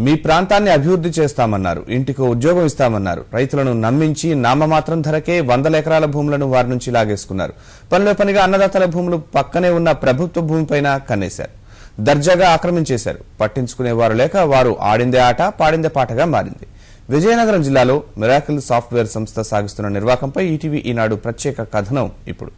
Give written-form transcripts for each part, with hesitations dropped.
మీ ప్రాంతాన్ని అభివృద్ధి చేస్తామన్నారు. ఇంటికి ఉద్యోగం ఇస్తామన్నారు. రైతులను నమ్మించి నామమాత్రం ధరకే 100 ఎకరాల భూములను వారి నుంచి లాగేసుకున్నారు. పనిలో పనిగా అన్నదాతల భూములు పక్కనే ఉన్న ప్రభుత్వ భూమిపైన కన్నేశారు. దర్జాగా ఆక్రమించేశారు. పట్టించుకునేవారు లేక వారు ఆడిందే ఆట పాడిందే పాటగా మారింది. విజయనగరం జిల్లాలో మిరాకిల్ సాఫ్ట్వేర్ సంస్థ సాగిస్తున్న నిర్వాకంపై ఈటీవీ ఈనాడు ప్రత్యేక కథనం ఇప్పుడు.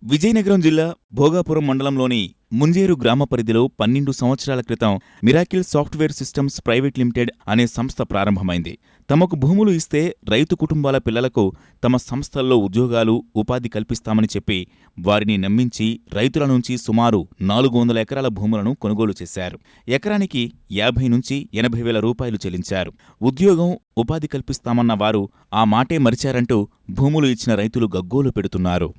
విజయనగరం జిల్లా భోగాపురం మండలంలోని ముంజేరు గ్రామ పరిధిలో 12 సంవత్సరాల క్రితం miracle software systems private limited అనే సంస్థ ప్రారంభమైంది. తమకు భూములు ఇస్తే రైతు కుటుంబాల పిల్లలకు తమ సంస్థల్లో ఉద్యోగాలు, ఉపాధి కల్పిస్తామని చెప్పి వారిని నమ్మించి రైతుల నుంచి సుమారు 400 ఎకరాల భూములను కొనుగోలు చేశారు. ఎకరానికి 50 నుంచి 80 వేల రూపాయలు చెల్లించారు. ఉద్యోగం, ఉపాధి కల్పిస్తామన్న వారు ఆ మాటే మరిచారంటూ భూములు ఇచ్చిన రైతులు గగ్గోలు పెడుతున్నారు.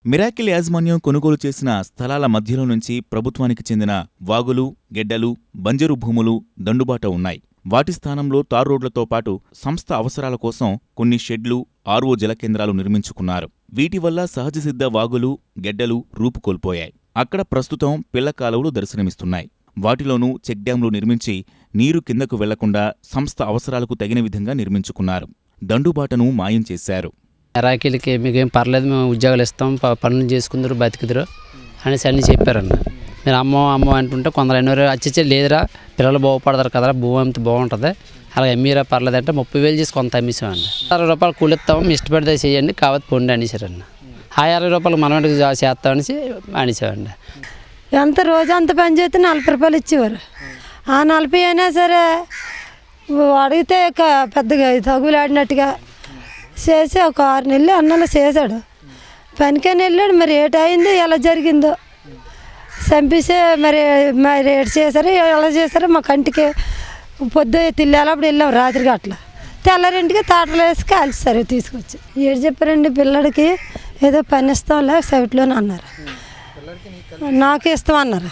మిరాకిల్ యాజమాన్యం కొనుగోలు చేసిన స్థలాల మధ్యలో నుంచి ప్రభుత్వానికి చెందిన వాగులు, గెడ్డలు, బంజరు భూములు దండుబాట ఉన్నాయి. వాటి స్థానంలో తారు రోడ్లతో పాటు సంస్థ అవసరాల కోసం కొన్ని షెడ్లు, ఆర్ఓ జలకేంద్రాలు నిర్మించుకున్నారు. వీటి వల్ల సహజసిద్ధ వాగులు, గెడ్డలు రూపుకోల్పోయాయి. అక్కడ ప్రస్తుతం పిల్ల కాలువలు దర్శనమిస్తున్నాయి. వాటిలోనూ చెక్ డ్యాంలు నిర్మించి నీరు కిందకు వెళ్లకుండా సంస్థ అవసరాలకు తగిన విధంగా నిర్మించుకున్నారు. దండుబాటను మాయం చేశారు. మిరాకిల్కి మీకేం పర్లేదు, మేము ఉద్యోగాలు ఇస్తాం, పనులు చేసుకుందరు, బతికిద్దరు అనేసి అన్నీ చెప్పారన్న. మీరు అమ్మ అంటుంటే కొందరు ఎన్నో వచ్చి లేదురా పిల్లలు బాగుపడతారు కదరా, భూమి అంత బాగుంటుంది, అలా అమ్మీరా పర్లేదు అంటే 30,000 చేసి కొంత అమ్మేసామండి. 60 రూపాయలు కూలి ఇస్తాము, మీ ఇష్టపడితే చేయండి, కావద్దు పొండి అనేసారన్న. ఆ 60 రూపాయలు మనం చేస్తామనేసి అనేసామండి. ఎంత రోజు అంత పని చేస్తే 40 రూపాయలు ఇచ్చేవారు. ఆ 40 అయినా సరే అడిగితే పెద్దగా తగులాడినట్టుగా చేసి ఒక 6 నెలలు అన్నలు చేశాడు. పనికని వెళ్ళాడు. మరి ఏటయిందో ఎలా జరిగిందో చంపేసే మరి ఏడు చేశారు, ఎలా చేశారో మా కంటికి పొద్దు తిల్లేటప్పుడు వెళ్ళాం. రాత్రికి అట్లా తెల్లరింటికి తాటలు వేసి కాల్చారు తీసుకొచ్చి. ఏడు చెప్పారండి, పిల్లడికి ఏదో పని ఇస్తాంలే సైట్లోనే అన్నారు. నాకు ఇస్తాం అన్నారు.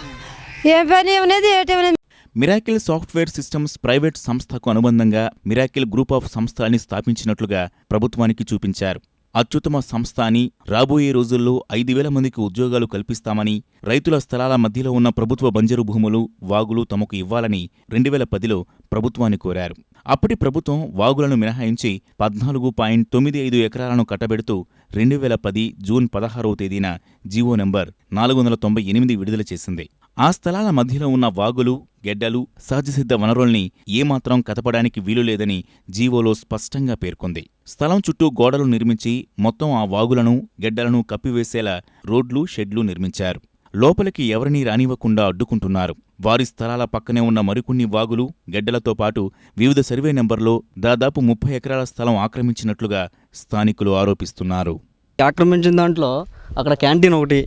ఏం పని ఏమనేది ఏటేమనేది. మిరాకిల్ సాఫ్ట్వేర్ సిస్టమ్స్ ప్రైవేట్ సంస్థకు అనుబంధంగా మిరాకిల్ గ్రూప్ ఆఫ్ సంస్థలని స్థాపించినట్లుగా ప్రభుత్వానికి చూపించారు. అత్యుత్తమ సంస్థ అని, రాబోయే రోజుల్లో 5,000 మందికి ఉద్యోగాలు కల్పిస్తామని, రైతుల స్థలాల మధ్యలో ఉన్న ప్రభుత్వ బంజరు భూములు, వాగులు తమకు ఇవ్వాలని 2010లో ప్రభుత్వాన్ని కోరారు. అప్పటి ప్రభుత్వం వాగులను మినహాయించి 14.95 ఎకరాలను కట్టబెడుతూ 2010 జూన్ 16వ తేదీన జీవో నంబర్ 498 విడుదల చేసింది. ఆ స్థలాల మధ్యలో ఉన్న వాగులు, గెడ్డలు, సహజసిద్ధ వనరుల్ని ఏమాత్రం కదపడానికి వీలులేదని జీవోలో స్పష్టంగా పేర్కొంది. స్థలం చుట్టూ గోడలు నిర్మించి మొత్తం ఆ వాగులను, గెడ్డలను కప్పివేసేలా రోడ్లు, షెడ్లు నిర్మించారు. లోపలికి ఎవరినీ రానివ్వకుండా అడ్డుకుంటున్నారు. వారి స్థలాల పక్కనే ఉన్న మరికొన్ని వాగులు, గెడ్డలతో పాటు వివిధ సర్వే నెంబర్లో దాదాపు 30 ఎకరాల స్థలం ఆక్రమించినట్లుగా స్థానికులు ఆరోపిస్తున్నారు. ఆక్రమించిన దాంట్లో అక్కడ క్యాంటీన్ ఒకటి,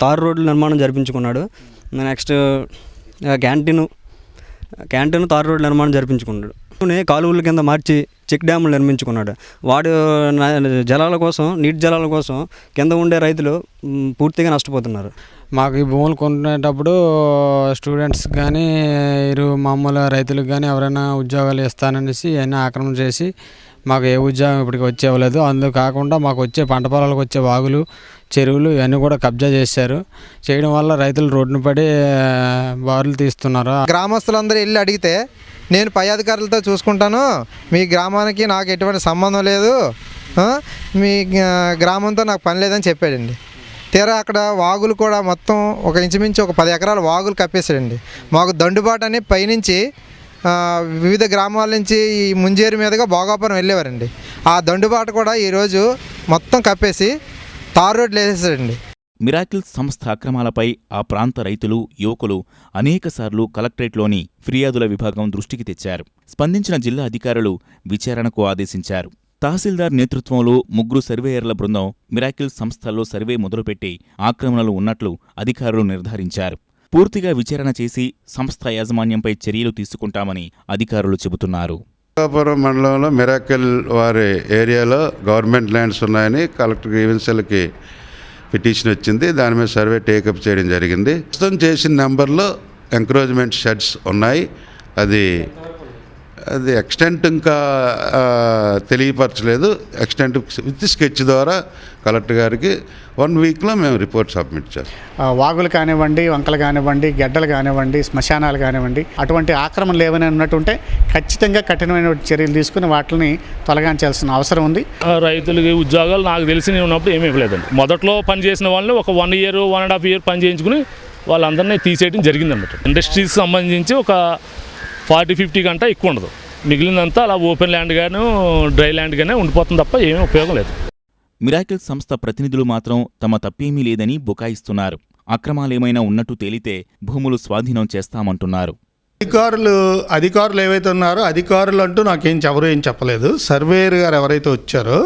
తారు రోడ్లు నిర్మాణం జరిపించుకున్నాడు. నెక్స్ట్ క్యాంటీన్ తారు రోడ్లు నిర్మాణం జరిపించుకున్నాడు. కాలువల కింద మార్చి చెక్ డ్యాములు నిర్మించుకున్నాడు. వాడు జలాల కోసం, నీటి జలాల కోసం కింద ఉండే రైతులు పూర్తిగా నష్టపోతున్నారు. మాకు ఈ భూములు కొనుక్కునేటప్పుడు స్టూడెంట్స్ కానీ మామూలు రైతులకు కానీ ఎవరైనా ఉద్యోగాలు ఇస్తాననేసి ఇవన్నీ ఆక్రమణ చేసి మాకు ఏ ఉద్యోగం ఇప్పటికి వచ్చేవ్వలేదు. అందుకు కాకుండా మాకు వచ్చే పంట పొలాలకు వచ్చే వాగులు, చెరువులు ఇవన్నీ కూడా కబ్జా చేశారు. చేయడం వల్ల రైతులు రోడ్డును పడి బారులు తీస్తున్నారు. గ్రామస్తులందరూ వెళ్ళి అడిగితే నేను పై అధికారులతో చూసుకుంటాను, మీ గ్రామానికి నాకు ఎటువంటి సంబంధం లేదు, మీ గ్రామంతో నాకు పని లేదని చెప్పాడండి. తీరా అక్కడ వాగులు కూడా మొత్తం ఒక ఇంచుమించు ఒక 10 ఎకరాల వాగులు కప్పేశాడండి. మాకు దండుబాటు అని పైనుంచి వివిధ గ్రామాల నుంచి ఈ ముంజేరు మీదుగా భోగాపురం వెళ్ళేవారండి. ఆ దండుబాటు కూడా ఈరోజు మొత్తం కప్పేసి తారు రోడ్లు వేసేసాడండి. మిరాకిల్ సంస్థ అక్రమాలపై ఆ ప్రాంత రైతులు, యువకులు అనేకసార్లు కలెక్టరేట్లోని ఫిర్యాదుల విభాగం దృష్టికి తెచ్చారు. స్పందించిన జిల్లా అధికారులు విచారణకు ఆదేశించారు. తహసీల్దార్ నేతృత్వంలో 3 సర్వేయర్ల బృందం మిరాకిల్ సంస్థల్లో సర్వే మొదలుపెట్టి ఆక్రమణలు ఉన్నట్లు అధికారులు నిర్ధారించారు. పూర్తిగా విచారణ చేసి సంస్థ యాజమాన్యంపై చర్యలు తీసుకుంటామని అధికారులు చెబుతున్నారు. శ్రీకాకుళం మండలంలో మిరాకిల్ వారి ఏరియాలో గవర్నమెంట్ ల్యాండ్స్ ఉన్నాయని కలెక్టర్ గ్రీవెన్స్లకి పిటిషన్ వచ్చింది. దాని మీద సర్వే టేకప్ చేయడం జరిగింది. ప్రస్తుతం చేసిన నెంబర్లో ఎంకరేజ్మెంట్ షెడ్స్ ఉన్నాయి. అది ఎక్స్టెంట్ ఇంకా తెలియపరచలేదు. ఎక్స్టెంట్ విత్ స్కెచ్ ద్వారా కలెక్టర్ గారికి 1 వీక్లో మేము రిపోర్ట్ సబ్మిట్ చేస్తాం. వాగులు కానివ్వండి, వంకలు కానివ్వండి, గడ్డలు కానివ్వండి, శ్మశానాలు కానివ్వండి, అటువంటి ఆక్రమణలు ఏమైనా ఉన్నట్టుంటే ఖచ్చితంగా కఠినమైన చర్యలు తీసుకుని వాటిని తొలగించాల్సిన అవసరం ఉంది. రైతులకి ఉద్యోగాలు నాకు తెలిసి ఉన్నప్పుడు ఏమీ ఇవ్వలేదండి. మొదట్లో పని చేసిన వాళ్ళని ఒక 1 ఇయర్ 1.5 ఇయర్ పని చేయించుకుని వాళ్ళందరినీ తీసేయడం జరిగిందన్నమాట. ఇండస్ట్రీస్కి సంబంధించి ఒక 40-50 గంట ఎక్కువ ఉండదు. మిగిలినంతా అలా ఓపెన్ ల్యాండ్ గాను డ్రై ల్యాండ్ గానే ఉండిపోతుంది తప్ప ఏమీ ఉపయోగం లేదు. మిరాకిల్ సంస్థ ప్రతినిధులు మాత్రం తమ తప్పేమీ లేదని బుకాయిస్తున్నారు. అక్రమాలేమైనా ఉన్నట్టు తేలితే భూములు స్వాధీనం చేస్తామంటున్నారు. అధికారులు ఏవైతే ఉన్నారో అధికారులు అంటూ ఎవరు ఏం చెప్పలేదు. సర్వేయర్ గారు ఎవరైతే వచ్చారో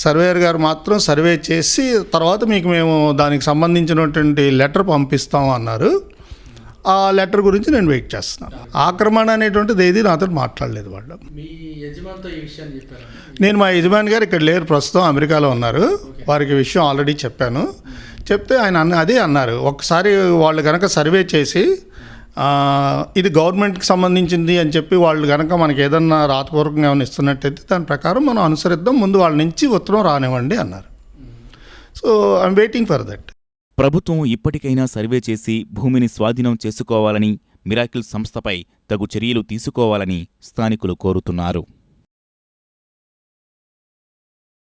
సర్వేయర్ గారు మాత్రం సర్వే చేసి తర్వాత మీకు మేము దానికి సంబంధించినటువంటి లెటర్ పంపిస్తాం అన్నారు. ఆ లెటర్ గురించి నేను వెయిట్ చేస్తున్నాను. ఆక్రమణ అనేటువంటిది ఏది నాతో మాట్లాడలేదు వాళ్ళు. నేను మా యజమాని గారు ఇక్కడ లేరు, ప్రస్తుతం అమెరికాలో ఉన్నారు. వారికి విషయం ఆల్రెడీ చెప్పాను. చెప్తే ఆయన అదే అన్నారు, ఒకసారి వాళ్ళు కనుక సర్వే చేసి ఇది గవర్నమెంట్కి సంబంధించింది అని చెప్పి వాళ్ళు కనుక మనకి ఏదన్నా రాతపూర్వకంగా ఏమైనా ఇస్తున్నట్టయితే దాని ప్రకారం మనం అనుసరిద్దాం, ముందు వాళ్ళ నుంచి ఉత్తరం రానివ్వండి అన్నారు. So I'm waiting for that. ప్రభుత్వం ఇప్పటికైనా సర్వే చేసి భూమిని స్వాధీనం చేసుకోవాలని, మిరాకిల్ సంస్థపై తగు చర్యలు తీసుకోవాలని స్థానికులు కోరుతున్నారు.